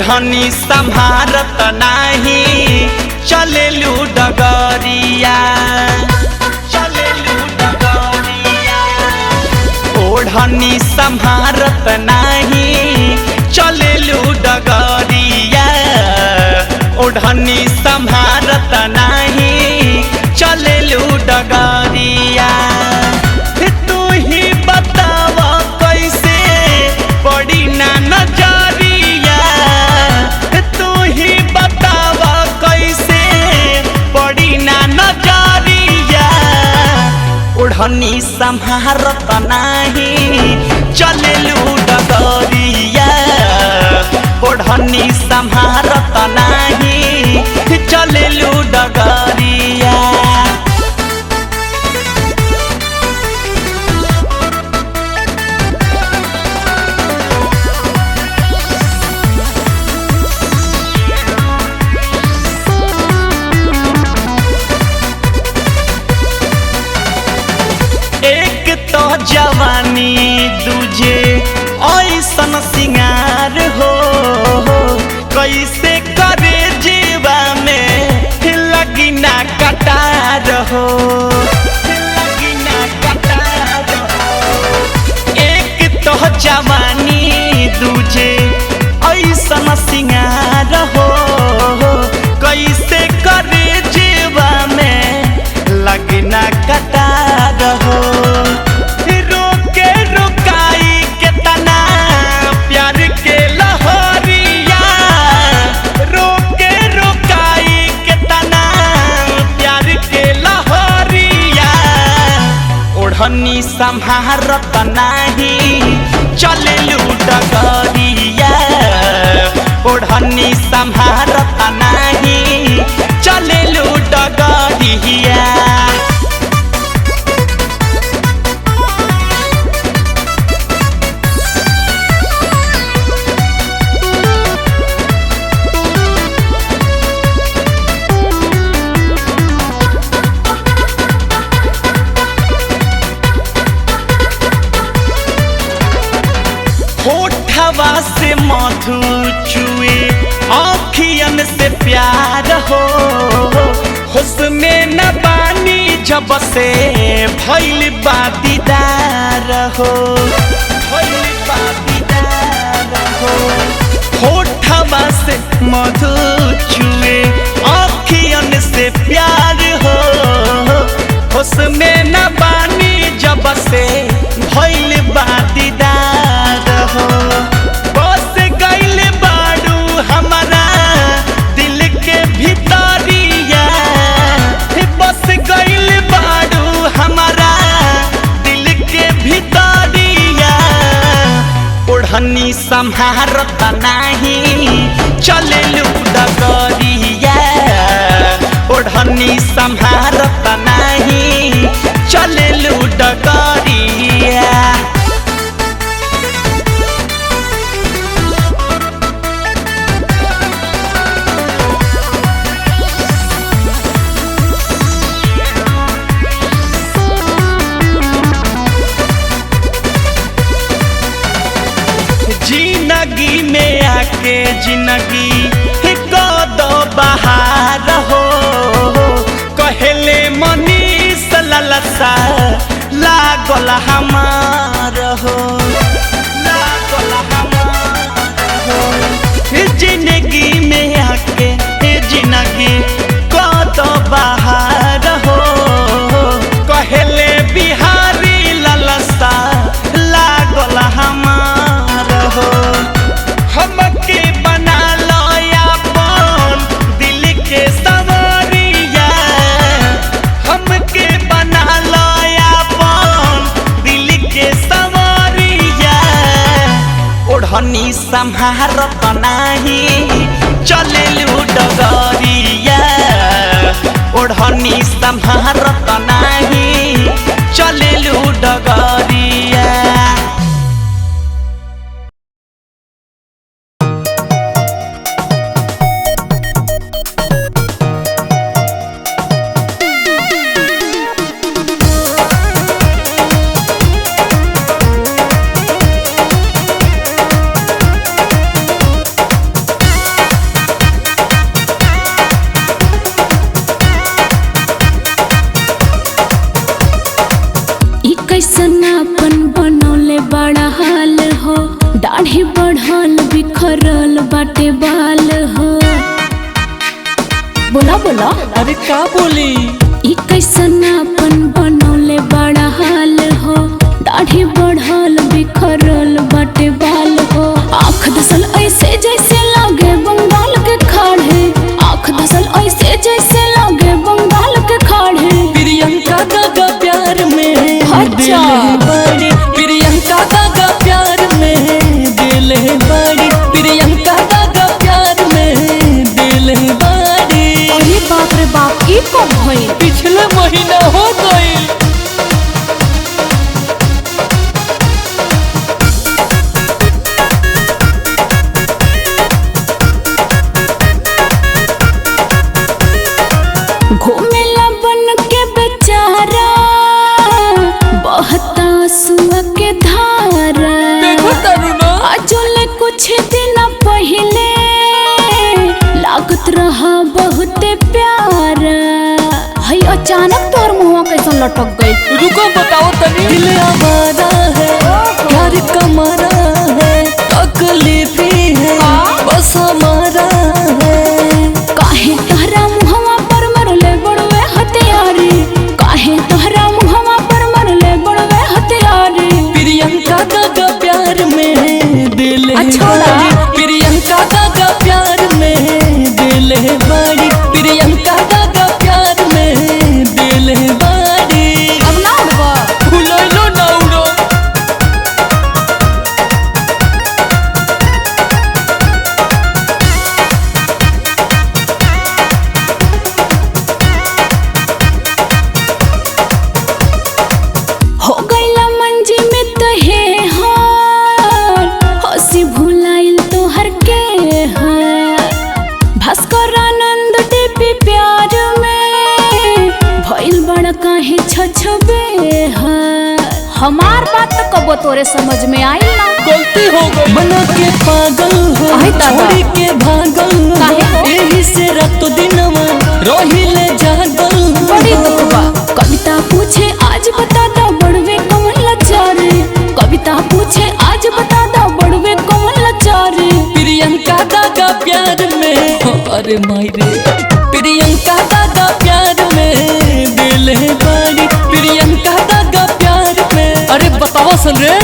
ओढ़नी संभारत नाही चलेलू डगरिया ओढ़नी संभारत नाही चलेलू डगरिया ओढ़नी संभारत नाही चलेलू डगरिया तू ही बताव कैसे पड़ी ना नजरिया तू ही बताव कैसे पड़ी ना नजरिया ओढ़नी संभारत नाही चलेलू डगरिया ओढ़नी संभारत नाही चलेलू डगरिया एक तो जवानी दूजे ऐसन सिंगार हो कैसे करे जीवा में लगी ना कटार हो एक तो जवानी दूजे ऐसन सिंगार हो कैसे करे जीवा में लगी ना कटार हो रोके रुकाई के तना प्यार के लहरिया रोके रुकाई के तना प्यार के लहरिया ओढ़नी संभारत नाही चलेलू डगरिया ओढ़नी संभारत नाही चलेलू डगरिया होठवा से मधु चुए आँखियन से प्यार हो हुस्न न बानी जब से भइल बा दीदार हो होठवा से मधु चुए आँखियन से प्यार हो हुस्न न बानी जब से भइल बा दीदार हो बस गइल बाड़ू हमारा दिल के भितरिया बस गइल बाड़ू हमारा दिल के भितरिया ओढ़नी संभारत नाही चलेलू डगरिया ओढ़नी संभारत नाही चलेलू डगरिया जिंदगी में आके जिंदगी दो बहार हो कहले मनीष ललसा लागल हमार हो जिंदगी में आके जिंदगी दो बहार हो कहले बिहारी ललसा लागल हमार हो हमके बना लो अपन दिल के सवरिया हमके बना लो अपन दिल के सवरिया ओढ़नी संभारत नाही चलेलू डगरिया ओढ़नी संभारत नाही चलेलू डगरिया बोला बोला। अरे का बोली? ई कैसन अपन बनौले बड़ा हाल हो, दाढ़ी बढ़ल बिखरल बाटे बाल हो, आँख धसल ऐसे जैसे लागे बंगाल के खाड़े, आँख धसल ऐसे जैसे लागे बंगाल के खाड़े। प्रियंका का प्यार में अच्छा बड़ी, प्रियंका का प्यार में दिल बड़ी, प्रियंका का प्यार में दिल बड़ी। अरे बाप रे बाप, ई कब भइल? पिछले महीना हो गई। घूमेला बन के बेचारा, बहता सुआ के धारा। देखो तरुणा, आजोले कुछ दिन पहले लागत रहा बहुत प्यारा, हई अचानक तोर मुँह कैसन लटक गई? रुको बताओ तनी। दिल आवारा है, प्यार कमारा है, तकलीफ ही है बस हमारा है। काहे तहरा मुहवा पर मरले बड़वे हथियारी, काहे तहरा मुहवा पर मरले बड़वे हथियारी। प्रियंका का प्यार में दिल छोड़ा। बड़ी, प्रियंका का प्यार में दिल बड़ी, प्रियंका का प्यार में दिल बड़ी। अब ना उड़वा। भुलाइलो ना उड़ो। हो गईला मंजी में तो है हार, हंसी भुलाइल तो हर के हार। भास्कर आनंद डीपी प्यार में भइल बड़ा काहे छछबे हार। हमार बात तो कबो तोरे समझ में आई ना। गलती हो गई, बना के पागल हो, आहे दादा। छोड़ी के भागल काहे हो, हो? एही से रात दिनवा रहिले जागल बड़ी हो। दुख बा। कविता पूछे आज बता दो बड़वे कौन लाचारे, कविता पूछे आज बता दो बड़वे कौन लाचारे। प्रियंका का प्यार में, अरे माई रे, प्रियंका का प्यार में दिल बड़ी, प्रियंका का प्यार में। अरे बताओ सुन रे।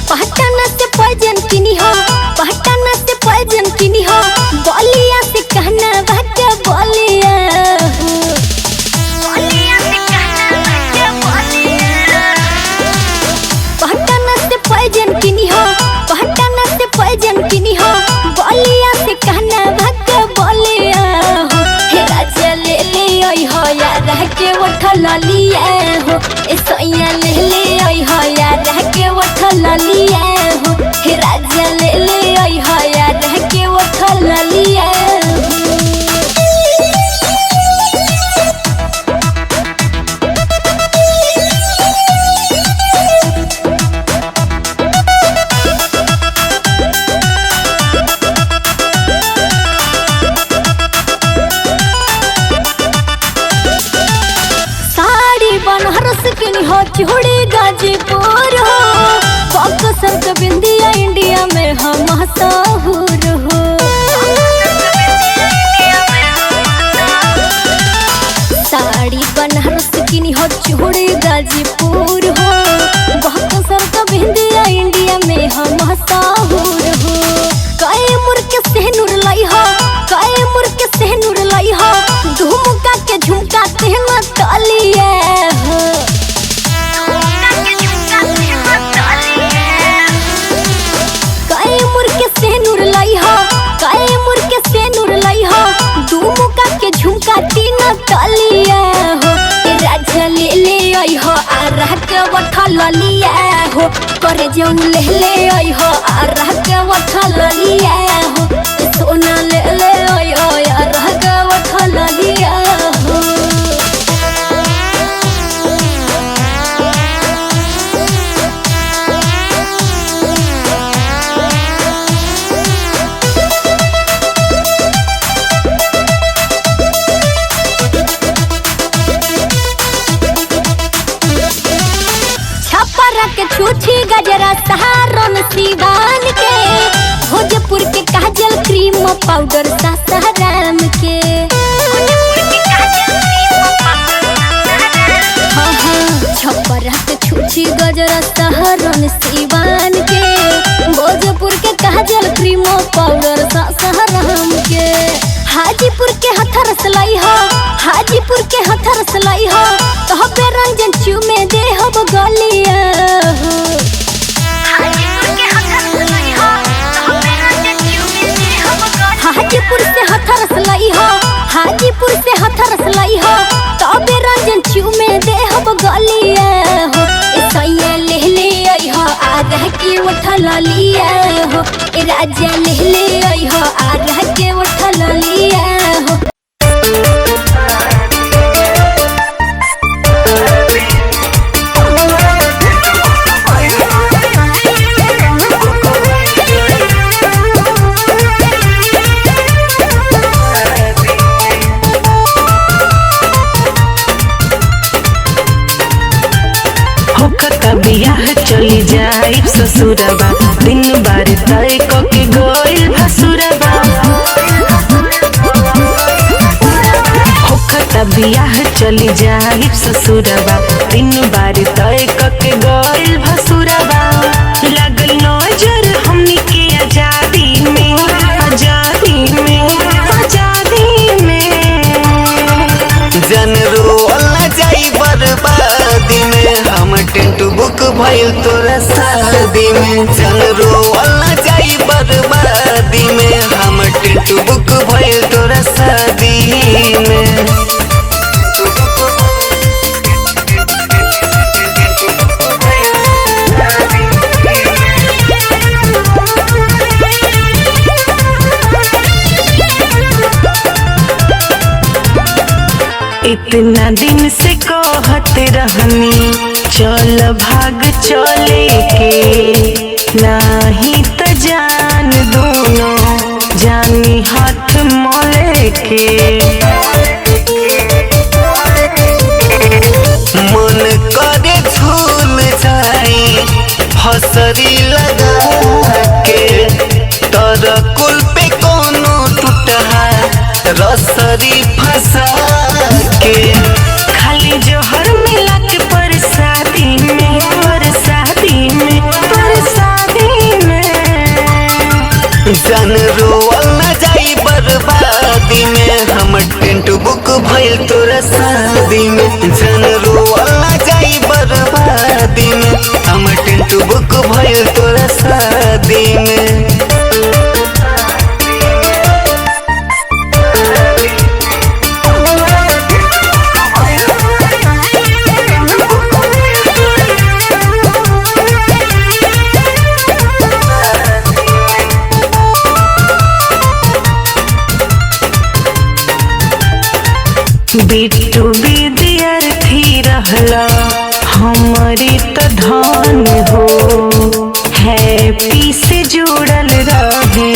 पहटाना से पैजन किनी हो, पहटाना से पैजन किनी हो, बोलिया से कहना बात बोलिया हो। बोलिया से कहना बात बोलिया। पहटाना से पैजन किनी हो, पहटाना से पैजन किनी हो, बोलिया से कहना बात बोलिया हो। हे राजा ले ले आई हो यार के उठल लिया हो, ए सोया ले ले आई हो यार के उठल लिया हो। हे राजा ले ले आई हो यार के उठल लिया हो। साड़ी बनारस किनी हो, चूड़ी गाजीपुर हो, बक्सर का बिंदिया इंडिया में हम मशहूर हो। साड़ी बनारस किनी हो, चूड़ी गाजीपुर हो, बक्सर का बिंदिया इंडिया में हम मशहूर हो। काए मुर्के सेनुर लाई हो, काए मुर्के सेनुर लाई हो, झुमका के झुमका तेना तालिए हो। काए मुर्के सेनुर लाई हो, काए मुर्के सेनुर लाई हो, झुमका के झुमका तेना तालिए हो। ए राजा ले ले आई हो, आ रह के उठल लिया हो। हो करे जाऊ ले आई हो आ रह के उठल लिया हो सोना ले आई हो आ रह के उठल लिया हो के छूछी गजरा सहारन सिवान के भोजपुर के काजल क्रीम पाउडर सासाराम के छपरा के छूछी गजरा सहारन सिवान के भोजपुर के काजल क्रीम पाउडर सासाराम के हाजीपुर के हथर सलाई हो हाजीपुर के हथर सलाई हो तो पे रंजन चूमे दे हो गलिया हो हाजीपुर के हथर सलाई हो तो पे रंजन चूमे दे हो गलिया हाजीपुर से हथर सलाई हो हाजीपुर से हथर सलाई हो तो पे रंजन चूमे दे हो गलिया हो सैया ले आई हो आधा के उठल लिया हो राजा ले आई हो आधा के उठल लिया हो बियाह चली जाए ससुरबा दिन बार तय के गोइल भसुरबा होखता बियाह चली जाए ससुरबा दिन बार तय के गोइल भसुरबा लगल नजर हमनी के आजादी में आजादी में आजादी में जन रोअल जाई बर्बादी में हम टेंट बुक भइल तोरा शादी में जन रोअल जाई बर्बादी में हम टेंट बुक भइल तोरा शादी में इतना दिन से कहत रहनी चल भाग चले के नाही त जान दोनों जानी हाथ मोले के मन करे झूल जाई फसरी लगा के तर कुल पे कोनो टूटा रसरी फंसा के खाली जोहर मिला के परसादी में परसादी में परसादी में जन रोअल न जाई बर्बादी में हम टेंट बुक भइल तोरा शादी में जन रोअल न जाई बर्बादी में हम टेंट बुक भइल तोरा शादी में बिट्टू विद्यार्थी रहला हमारी त धन हो हैप्पी से जुड़ल रहे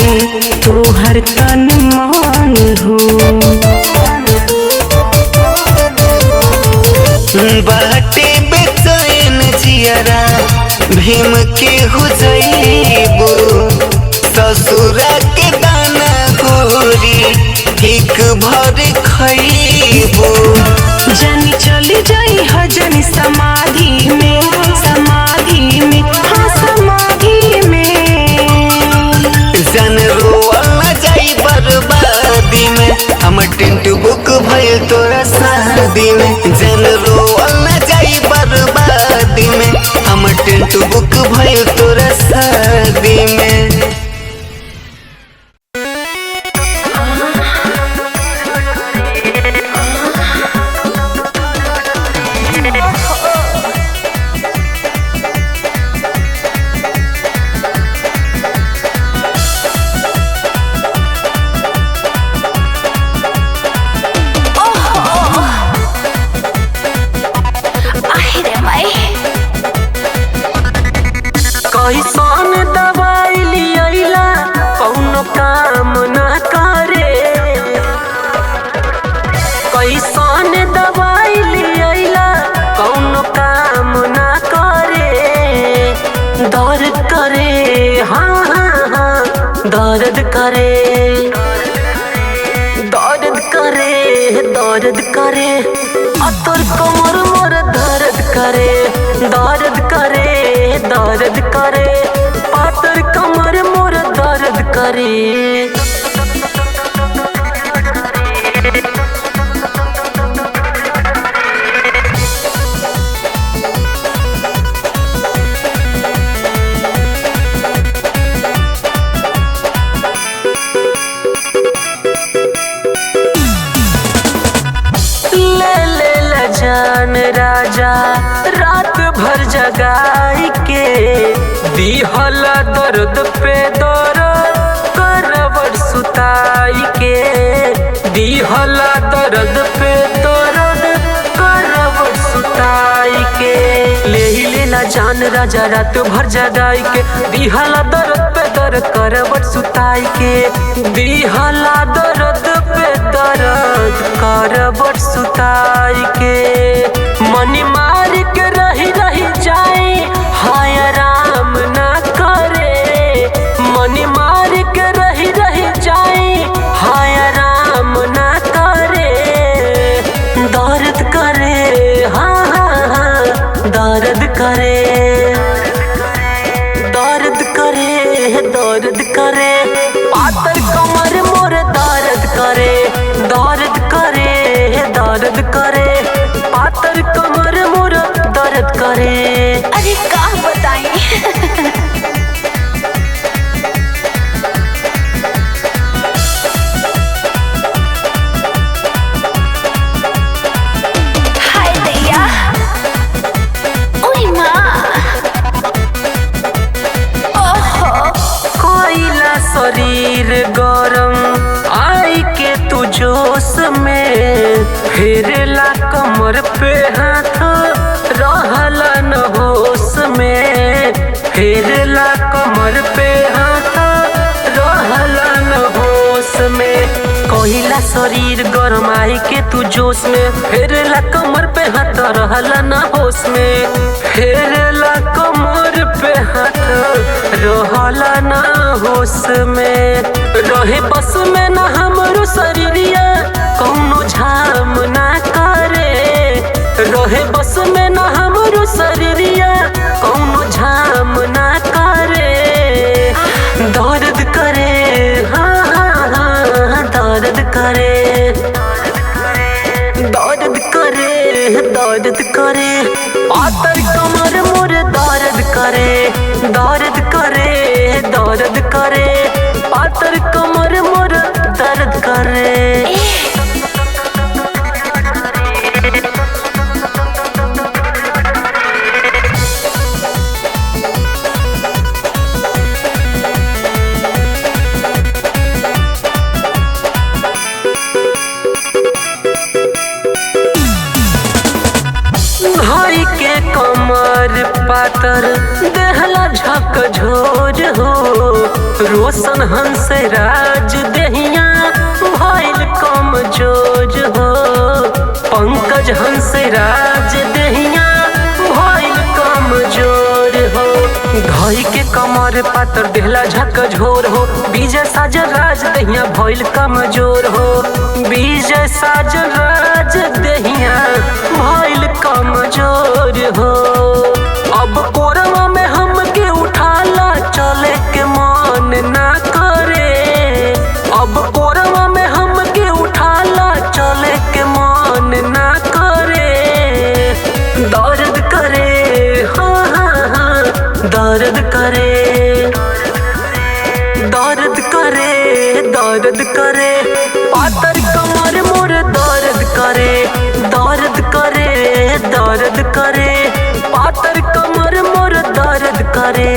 तोहर तन मन हो बाटे बेचैन जियरा भीम के हो जइबो ससुरा के दाना गोरी ठीक भर खइबो जनी चली जाई हजनी समाधि में हाँ समाधि में जन रोअल न जाई बर्बादी में हम टेंट बुक भइल तोरा शादी में जन रोअल न जाई बर्बादी में हम टेंट बुक भइल तोरा शादी में कैसन दवाई लियला कौनो काम ना करे, कैसन दवाई लियला कौनो काम ना करे। दर्द करे हाँ हाँ हाँ दर्द करे, दर्द करे दर्द करे, अतर कमर मोर दर्द करे, दर्द करे दर्द करे, पातर कमर मोर दर्द करे। जान राजा रात भर जगाई के दिहल दर्द पे दर्द करवट सुताई के, दिहल दर्द पे दर्द करवट सुताई के। ले ही लेला जान राजा रात भर जगाई के दिहल दर्द पे दर्द करवट सुताई के, दिहल दर्द पे दर्द करवट सुताई के। मनी मार के रही रही जाए हाय आराम ना करे, मनी मार के रही रही जाए हाय आराम ना करे। दर्द करे हाँ हाँ हाँ दर्द करे, दर्द करे दर्द करे, पातर कमर मोर दर्द करे, दर्द करे दर्द करे, पातर कमर मोर दर्द करे। अरे का बताएं हाय दैया ओए माँ ओहो कोयला शरीर गरम आई के तू जोश में, फेरला कमर पे हाथ रहला न होश में, फेरला कमर पे हाथ रहला न होश में। कोयला शरीर गरम आई के तू जोश में, फेरला कमर पे हाथ रहला न होश में, फेरला कमर पे हाथ रहला न होश में। रहे बस में न हमरो शरीरिया कौनो झाम ना करे, रहे बस में न हमरो शरीरिया कौनो झाम ना करे। दर्द करे हाँ हाँ हाँ दर्द करे, दर्द करे दर्द करे, पातर कमर मोर दर्द करे, दर्द करे दर्द करे, पातर कमर मोर दर्द करे। भाई के कमर पातर देहला झक झोर हो, रोशन हंस राज देहिया भइल कमजोर हो, पंकज हंस राज देहिया भइल कमजोर हो। भाई के कमर पातर देहला झक झोर हो, विजय साजन राज देहिया भइल कमजोर हो, विजय साजन राज देहिया भइल कमजोर हो। अब कोरवा में हमके उठाला चले के मन ना करे, अब कोरवा में हमके उठाला चले के मन ना करे। दर्द करे हाँ हाँ हाँ दर्द करे, दर्द करे दर्द करे, पातर कमर मोर दर्द करे, दर्द करे दर्द करे, पातर कमर मोर दर्द करे।